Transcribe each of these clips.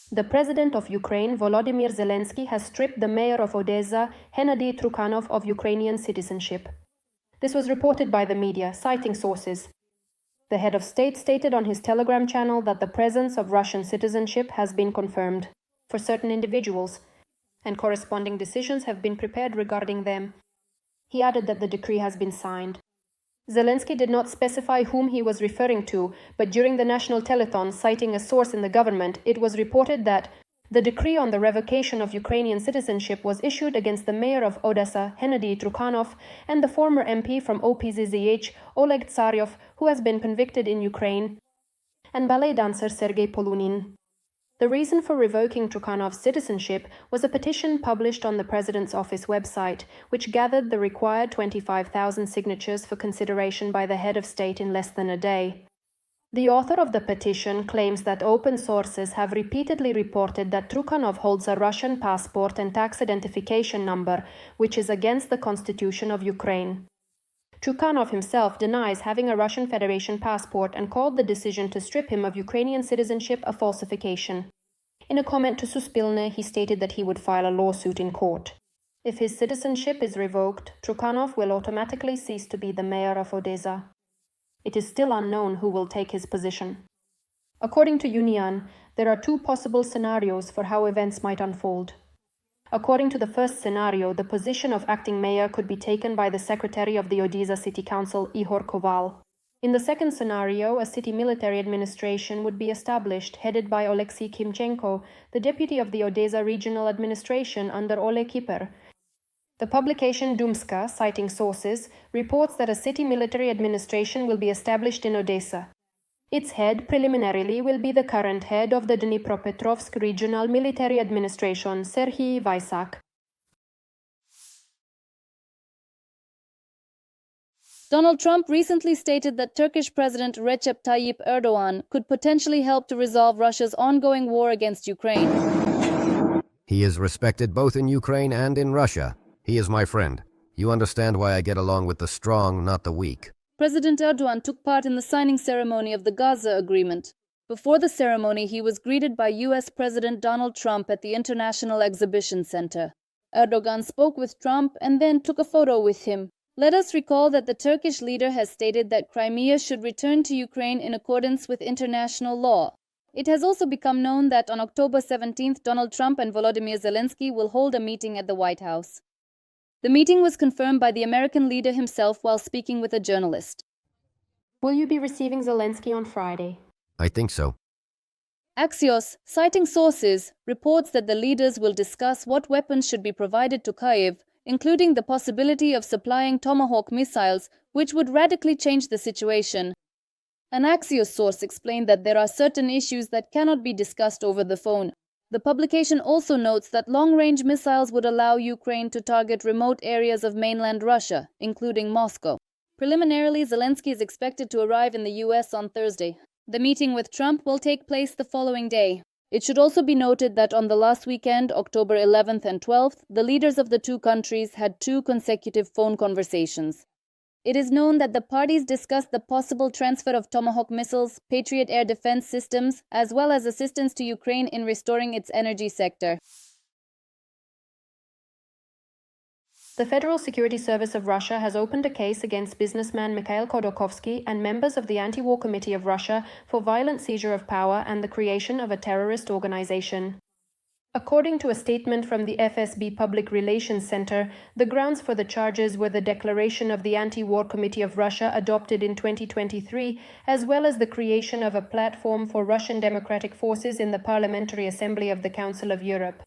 The president of Ukraine, Volodymyr Zelenskyy, has stripped the mayor of Odesa, Hennady Trukhanov, of Ukrainian citizenship. This was reported by the media, citing sources. The head of state stated on his Telegram channel that the presence of Russian citizenship has been confirmed for certain individuals, and corresponding decisions have been prepared regarding them. He added that the decree has been signed. Zelenskyy did not specify whom he was referring to, but during the national telethon, citing a source in the government, it was reported that the decree on the revocation of Ukrainian citizenship was issued against the mayor of Odesa, Hennady Trukhanov, and the former MP from OPZZH, Oleg Tsaryov, who has been convicted in Ukraine, and ballet dancer Sergei Polunin. The reason for revoking Trukhanov's citizenship was a petition published on the president's office website, which gathered the required 25,000 signatures for consideration by the head of state in less than a day. The author of the petition claims that open sources have repeatedly reported that Trukhanov holds a Russian passport and tax identification number, which is against the constitution of Ukraine. Trukhanov himself denies having a Russian Federation passport and called the decision to strip him of Ukrainian citizenship a falsification. In a comment to Suspilne, he stated that he would file a lawsuit in court. If his citizenship is revoked, Trukhanov will automatically cease to be the mayor of Odesa. It is still unknown who will take his position. According to Union, there are two possible scenarios for how events might unfold. According to the first scenario, the position of acting mayor could be taken by the secretary of the Odesa City Council, Ihor Koval. In the second scenario, a city military administration would be established, headed by Oleksiy Kimchenko, the deputy of the Odesa Regional Administration under Ole Kiper. The publication Dumska, citing sources, reports that a city military administration will be established in Odesa. Its head, preliminarily, will be the current head of the Dnipropetrovsk Regional Military Administration, Serhiy Vaisak. Donald Trump recently stated that Turkish President Recep Tayyip Erdogan could potentially help to resolve Russia's ongoing war against Ukraine. He is respected both in Ukraine and in Russia. He is my friend. You understand why I get along with the strong, not the weak. President Erdogan took part in the signing ceremony of the Gaza Agreement. Before the ceremony, he was greeted by U.S. President Donald Trump at the International Exhibition Center. Erdogan spoke with Trump and then took a photo with him. Let us recall that the Turkish leader has stated that Crimea should return to Ukraine in accordance with international law. It has also become known that on October 17th, Donald Trump and Volodymyr Zelenskyy will hold a meeting at the White House. The meeting was confirmed by the American leader himself while speaking with a journalist. Will you be receiving Zelenskyy on Friday? I think so. Axios, citing sources, reports that the leaders will discuss what weapons should be provided to Kyiv, including the possibility of supplying Tomahawk missiles, which would radically change the situation. An Axios source explained that there are certain issues that cannot be discussed over the phone. The publication also notes that long-range missiles would allow Ukraine to target remote areas of mainland Russia, including Moscow. Preliminarily, Zelenskyy is expected to arrive in the US on Thursday. The meeting with Trump will take place the following day. It should also be noted that on the last weekend, October 11th and 12th, the leaders of the two countries had 2 consecutive phone conversations. It is known that the parties discussed the possible transfer of Tomahawk missiles, Patriot air defense systems, as well as assistance to Ukraine in restoring its energy sector. The Federal Security Service of Russia has opened a case against businessman Mikhail Khodorkovsky and members of the Anti-War Committee of Russia for violent seizure of power and the creation of a terrorist organization. According to a statement from the FSB Public Relations Center, the grounds for the charges were the declaration of the Anti-War Committee of Russia adopted in 2023, as well as the creation of a platform for Russian democratic forces in the Parliamentary Assembly of the Council of Europe.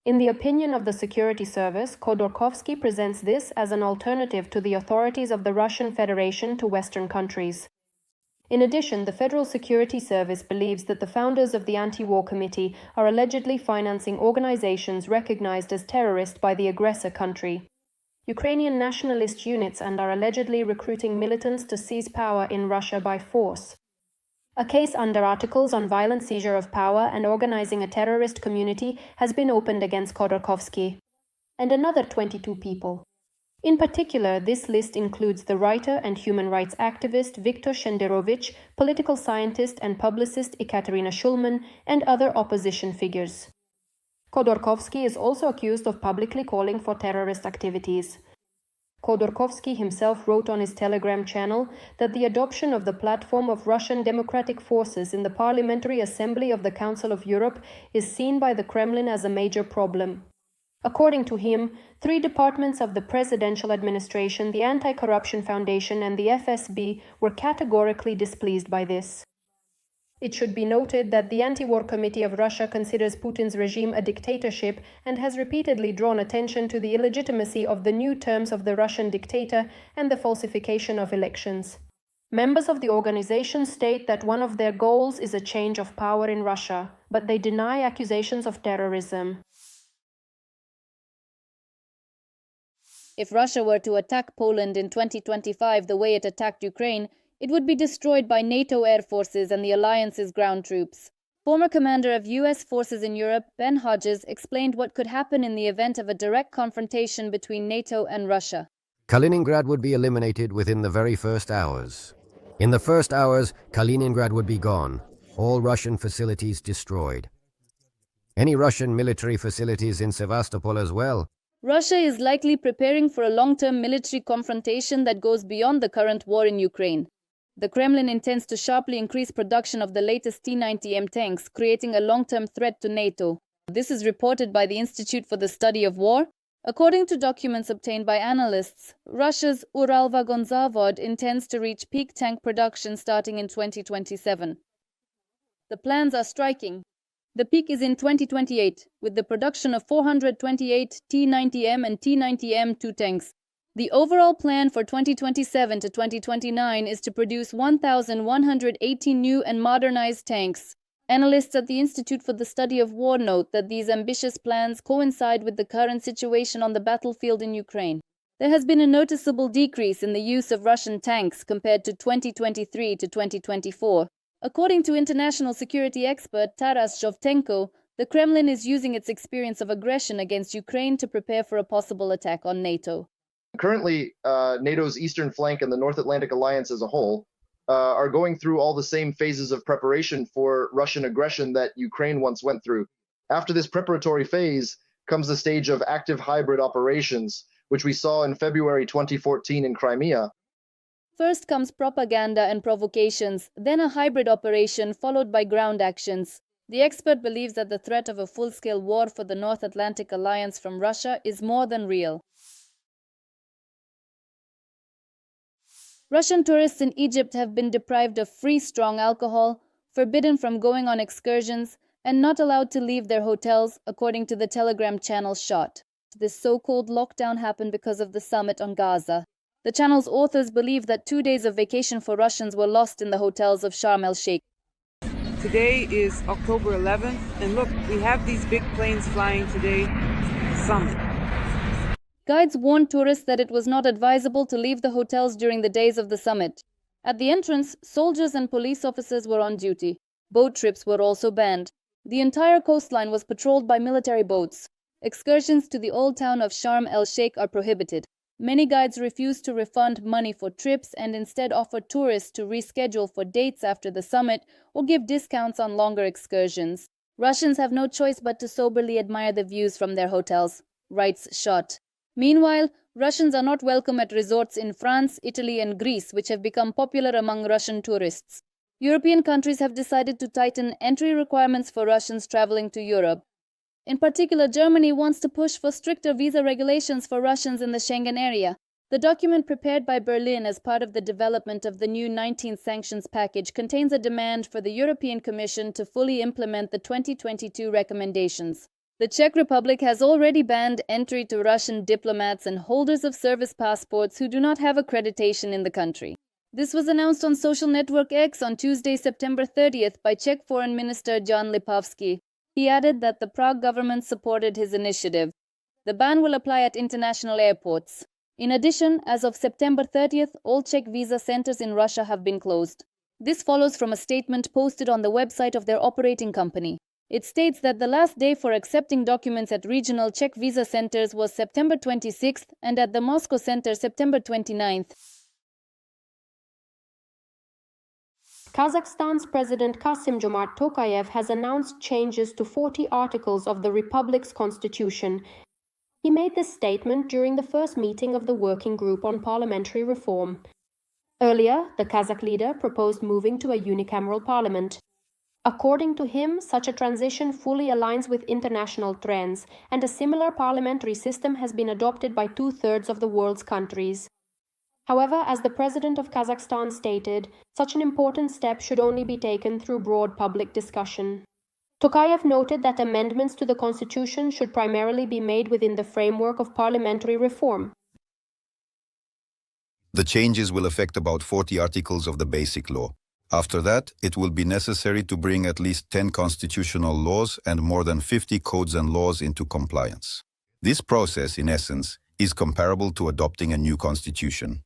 In the opinion of the Security Service, Khodorkovsky presents this as an alternative to the authorities of the Russian Federation to Western countries. In addition, the Federal Security Service believes that the founders of the Anti-War Committee are allegedly financing organizations recognized as terrorist by the aggressor country, Ukrainian nationalist units, and are allegedly recruiting militants to seize power in Russia by force. A case under Articles on violent seizure of power and organizing a terrorist community has been opened against Khodorkovsky and another 22 people. In particular, this list includes the writer and human rights activist Viktor Shenderovich, political scientist and publicist Ekaterina Shulman, and other opposition figures. Khodorkovsky is also accused of publicly calling for terrorist activities. Khodorkovsky himself wrote on his Telegram channel that the adoption of the platform of Russian democratic forces in the Parliamentary Assembly of the Council of Europe is seen by the Kremlin as a major problem. According to him, 3 departments of the presidential administration, the Anti-Corruption Foundation and the FSB were categorically displeased by this. It should be noted that the Anti-War Committee of Russia considers Putin's regime a dictatorship and has repeatedly drawn attention to the illegitimacy of the new terms of the Russian dictator and the falsification of elections. Members of the organization state that one of their goals is a change of power in Russia, but they deny accusations of terrorism. If Russia were to attack Poland in 2025 the way it attacked Ukraine, it would be destroyed by NATO air forces and the alliance's ground troops. Former commander of U.S. forces in Europe, Ben Hodges, explained what could happen in the event of a direct confrontation between NATO and Russia. Kaliningrad would be eliminated within the very first hours. In the first hours, Kaliningrad would be gone, all Russian facilities destroyed. Any Russian military facilities in Sevastopol as well. Russia is likely preparing for a long-term military confrontation that goes beyond the current war in Ukraine. The Kremlin intends to sharply increase production of the latest T-90M tanks, creating a long-term threat to NATO. This is reported by the Institute for the Study of War. According to documents obtained by analysts, Russia's Uralvagonzavod intends to reach peak tank production starting in 2027. The plans are striking. The peak is in 2028, with the production of 428 T-90M and T-90M2 tanks. The overall plan for 2027 to 2029 is to produce 1,118 new and modernized tanks. Analysts at the Institute for the Study of War note that these ambitious plans coincide with the current situation on the battlefield in Ukraine. There has been a noticeable decrease in the use of Russian tanks compared to 2023 to 2024. According to international security expert Taras Shevchenko, the Kremlin is using its experience of aggression against Ukraine to prepare for a possible attack on NATO. Currently, NATO's eastern flank and the North Atlantic Alliance as a whole are going through all the same phases of preparation for Russian aggression that Ukraine once went through. After this preparatory phase comes the stage of active hybrid operations, which we saw in February 2014 in Crimea. First comes propaganda and provocations, then a hybrid operation followed by ground actions. The expert believes that the threat of a full-scale war for the North Atlantic Alliance from Russia is more than real. Russian tourists in Egypt have been deprived of free strong alcohol, forbidden from going on excursions, and not allowed to leave their hotels, according to the Telegram channel Shot. This so-called lockdown happened because of the summit on Gaza. The channel's authors believe that 2 days of vacation for Russians were lost in the hotels of Sharm el-Sheikh. Today is October 11th, and look, we have these big planes flying today, summit. Guides warned tourists that it was not advisable to leave the hotels during the days of the summit. At the entrance, soldiers and police officers were on duty. Boat trips were also banned. The entire coastline was patrolled by military boats. Excursions to the old town of Sharm el-Sheikh are prohibited. Many guides refuse to refund money for trips and instead offer tourists to reschedule for dates after the summit or give discounts on longer excursions. Russians have no choice but to soberly admire the views from their hotels, writes Shot. Meanwhile, Russians are not welcome at resorts in France, Italy and Greece, which have become popular among Russian tourists. European countries have decided to tighten entry requirements for Russians traveling to Europe. In particular, Germany wants to push for stricter visa regulations for Russians in the Schengen area. The document prepared by Berlin as part of the development of the new 19th sanctions package contains a demand for the European Commission to fully implement the 2022 recommendations. The Czech Republic has already banned entry to Russian diplomats and holders of service passports who do not have accreditation in the country. This was announced on social network X on Tuesday, September 30th by Czech Foreign Minister Jan Lipavsky. He added that the Prague government supported his initiative. The ban will apply at international airports. In addition, as of September 30th, all Czech visa centers in Russia have been closed. This follows from a statement posted on the website of their operating company. It states that the last day for accepting documents at regional Czech visa centers was September 26th and at the Moscow center September 29th. Kazakhstan's President Kassym-Jomart Tokayev has announced changes to 40 articles of the Republic's constitution. He made this statement during the first meeting of the Working Group on Parliamentary Reform. Earlier, the Kazakh leader proposed moving to a unicameral parliament. According to him, such a transition fully aligns with international trends, and a similar parliamentary system has been adopted by 2/3 of the world's countries. However, as the president of Kazakhstan stated, such an important step should only be taken through broad public discussion. Tokayev noted that amendments to the constitution should primarily be made within the framework of parliamentary reform. The changes will affect about 40 articles of the Basic Law. After that, it will be necessary to bring at least 10 constitutional laws and more than 50 codes and laws into compliance. This process, in essence, is comparable to adopting a new constitution.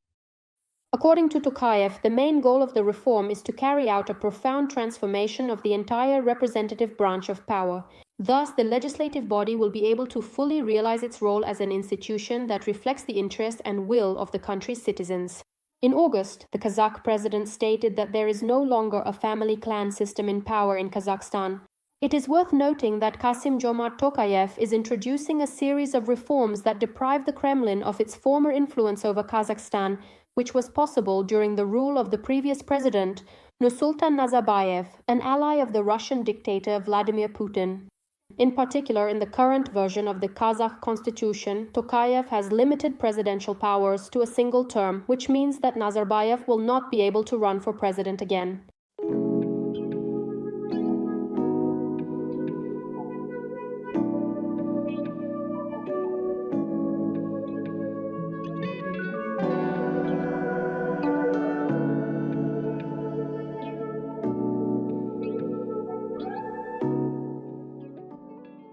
According to Tokayev, the main goal of the reform is to carry out a profound transformation of the entire representative branch of power. Thus, the legislative body will be able to fully realize its role as an institution that reflects the interest and will of the country's citizens. In August, the Kazakh president stated that there is no longer a family clan system in power in Kazakhstan. It is worth noting that Kassym-Jomart Tokayev is introducing a series of reforms that deprive the Kremlin of its former influence over Kazakhstan, which was possible during the rule of the previous president, Nursultan Nazarbayev, an ally of the Russian dictator Vladimir Putin. In particular, in the current version of the Kazakh constitution, Tokayev has limited presidential powers to a single term, which means that Nazarbayev will not be able to run for president again.